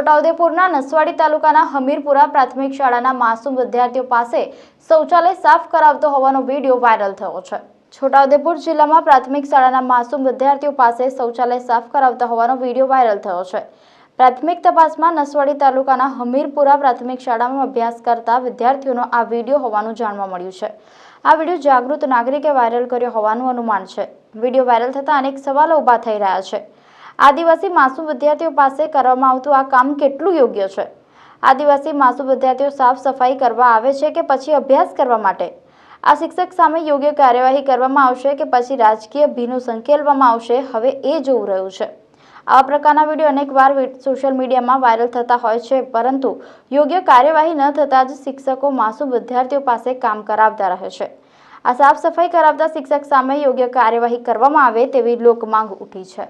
છોટાઉદેપુરના નસવાડી તાલુકાના હમીરપુરા પ્રાથમિક શાળાના માસૂમ વિદ્યાર્થીઓ પાસે શૌચાલય સાફ કરાવતો હોવાનો વિડીયો વાયરલ થયો છે। છોટાઉદેપુર જિલ્લામાં પ્રાથમિક શાળાના માસૂમ વિદ્યાર્થીઓ પાસે શૌચાલય સાફ કરાવતા હોવાનો વિડીયો વાયરલ થયો છે। પ્રાથમિક તપાસમાં નસવાડી તાલુકાના હમીરપુરા પ્રાથમિક શાળામાં અભ્યાસ કરતા વિદ્યાર્થીઓનો આ વિડીયો હોવાનું જાણવા મળ્યું છે। આ વિડીયો જાગૃત નાગરિકે વાયરલ કર્યો હોવાનું અનુમાન છે। વિડીયો વાયરલ થતા અનેક સવાલો ઊભા થઈ રહ્યા છે। આદિવાસી માસૂમ વિદ્યાર્થીઓ પાસે કરવામાં આવતું આ કામ કેટલું યોગ્ય છે? આદિવાસી માસૂમ વિદ્યાર્થીઓ સાફ સફાઈ કરવા આવે છે કે પછી અભ્યાસ કરવા માટે? આ શિક્ષક સામે યોગ્ય કાર્યવાહી કરવામાં આવશે કે પછી રાજકીય ભીનું સંકેલવામાં આવશે? હવે એ જોવું રહ્યું છે। આવા પ્રકારના વિડીયો અનેકવાર સોશિયલ મીડિયામાં વાયરલ થતા હોય છે, પરંતુ યોગ્ય કાર્યવાહી ન થતાં જ શિક્ષકો માસૂમ વિદ્યાર્થીઓ પાસે કામ કરાવતા રહે છે। આ સાફ સફાઈ કરાવતા શિક્ષક સામે યોગ્ય કાર્યવાહી કરવામાં આવે તેવી લોકમાંગ ઉઠી છે।